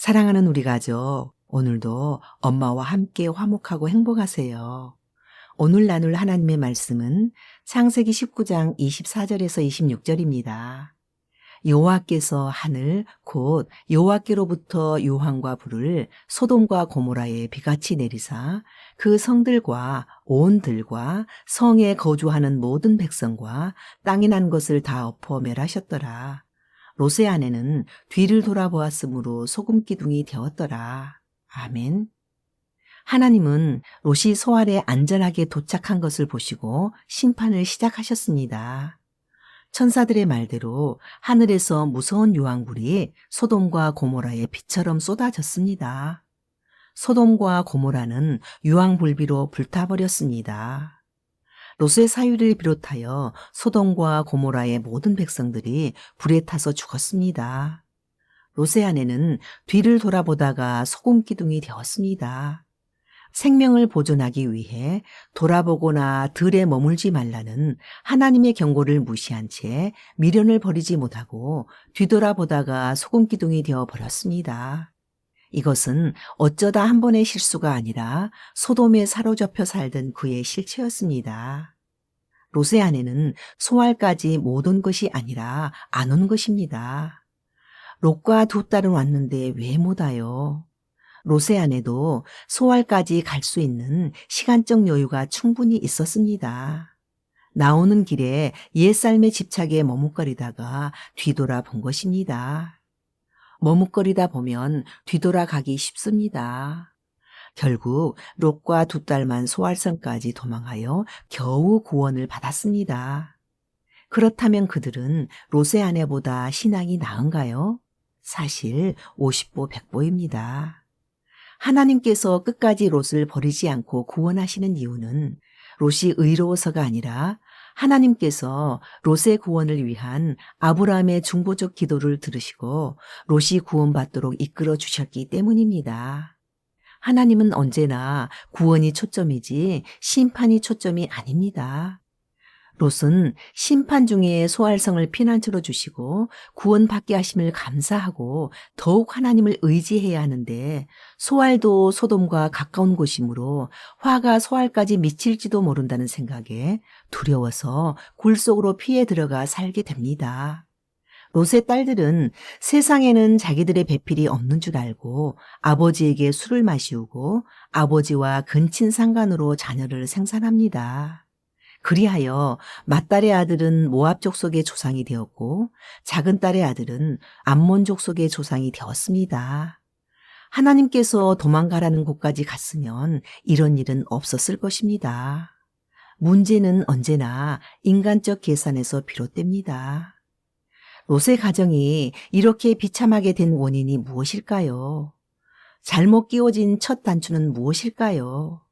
사랑하는 우리 가족, 오늘도 엄마와 함께 화목하고 행복하세요. 오늘 나눌 하나님의 말씀은 창세기 19장 24절에서 26절입니다. 여호와께서 하늘 곧 여호와께로부터 유황과 불을 소돔과 고모라에 비같이 내리사 그 성들과 온 들과 성에 거주하는 모든 백성과 땅에 난 것을 다 엎어 멸하셨더라. 롯의 아내는 뒤를 돌아보았으므로 소금 기둥이 되었더라. 아멘. 하나님은 롯이 소알에 안전하게 도착한 것을 보시고 심판을 시작하셨습니다. 천사들의 말대로 하늘에서 무서운 유황불이 소돔과 고모라의 비처럼 쏟아졌습니다. 소돔과 고모라는 유황불비로 불타버렸습니다. 롯의 사유를 비롯하여 소돔과 고모라의 모든 백성들이 불에 타서 죽었습니다. 롯의 아내는 뒤를 돌아보다가 소금기둥이 되었습니다. 생명을 보존하기 위해 돌아보거나 들에 머물지 말라는 하나님의 경고를 무시한 채 미련을 버리지 못하고 뒤돌아보다가 소금기둥이 되어 버렸습니다. 이것은 어쩌다 한 번의 실수가 아니라 소돔에 사로잡혀 살던 그의 실체였습니다. 롯의 아내는 소알까지 못 온 것이 아니라 안 온 것입니다. 롯과 두 딸은 왔는데 왜 못 와요? 롯의 아내도 소알까지 갈 수 있는 시간적 여유가 충분히 있었습니다. 나오는 길에 옛삶에 집착에 머뭇거리다가 뒤돌아 본 것입니다. 머뭇거리다 보면 뒤돌아가기 쉽습니다. 결국 롯과 두 딸만 소알성까지 도망하여 겨우 구원을 받았습니다. 그렇다면 그들은 롯의 아내보다 신앙이 나은가요? 사실 50보 100보입니다. 하나님께서 끝까지 롯을 버리지 않고 구원하시는 이유는 롯이 의로워서가 아니라 하나님께서 롯의 구원을 위한 아브라함의 중보적 기도를 들으시고 롯이 구원받도록 이끌어 주셨기 때문입니다. 하나님은 언제나 구원이 초점이지 심판이 초점이 아닙니다. 롯은 심판 중에 소알성을 피난처로 주시고 구원받게 하심을 감사하고 더욱 하나님을 의지해야 하는데 소알도 소돔과 가까운 곳이므로 화가 소알까지 미칠지도 모른다는 생각에 두려워서 굴 속으로 피해 들어가 살게 됩니다. 롯의 딸들은 세상에는 자기들의 배필이 없는 줄 알고 아버지에게 술을 마시우고 아버지와 근친 상간으로 자녀를 생산합니다. 그리하여 맏딸의 아들은 모압 족속의 조상이 되었고 작은 딸의 아들은 암몬 족속의 조상이 되었습니다. 하나님께서 도망가라는 곳까지 갔으면 이런 일은 없었을 것입니다. 문제는 언제나 인간적 계산에서 비롯됩니다. 롯의 가정이 이렇게 비참하게 된 원인이 무엇일까요? 잘못 끼워진 첫 단추는 무엇일까요?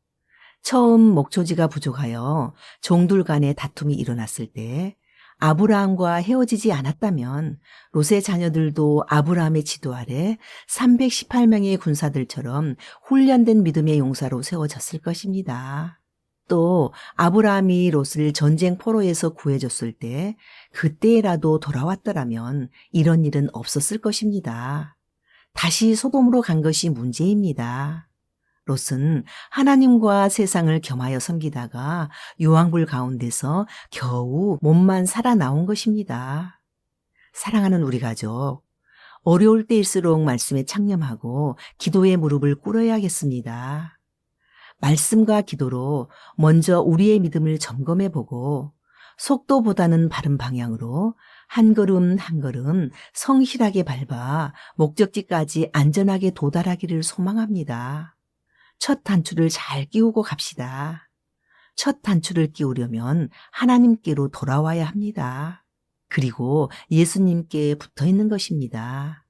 처음 목초지가 부족하여 종들 간의 다툼이 일어났을 때 아브라함과 헤어지지 않았다면 롯의 자녀들도 아브라함의 지도 아래 318명의 군사들처럼 훈련된 믿음의 용사로 세워졌을 것입니다. 또 아브라함이 롯을 전쟁 포로에서 구해줬을 때 그때라도 돌아왔더라면 이런 일은 없었을 것입니다. 다시 소돔으로 간 것이 문제입니다. 롯은 하나님과 세상을 겸하여 섬기다가 유황불 가운데서 겨우 몸만 살아나온 것입니다. 사랑하는 우리 가족, 어려울 때일수록 말씀에 창념하고 기도의 무릎을 꿇어야겠습니다. 말씀과 기도로 먼저 우리의 믿음을 점검해 보고 속도보다는 바른 방향으로 한 걸음 한 걸음 성실하게 밟아 목적지까지 안전하게 도달하기를 소망합니다. 첫 단추를 잘 끼우고 갑시다. 첫 단추를 끼우려면 하나님께로 돌아와야 합니다. 그리고 예수님께 붙어 있는 것입니다.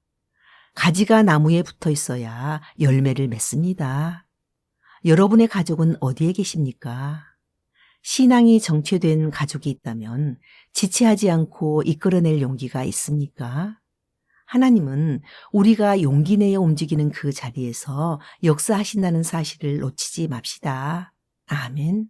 가지가 나무에 붙어 있어야 열매를 맺습니다. 여러분의 가족은 어디에 계십니까? 신앙이 정체된 가족이 있다면 지체하지 않고 이끌어낼 용기가 있습니까? 하나님은 우리가 용기 내어 움직이는 그 자리에서 역사하신다는 사실을 놓치지 맙시다. 아멘.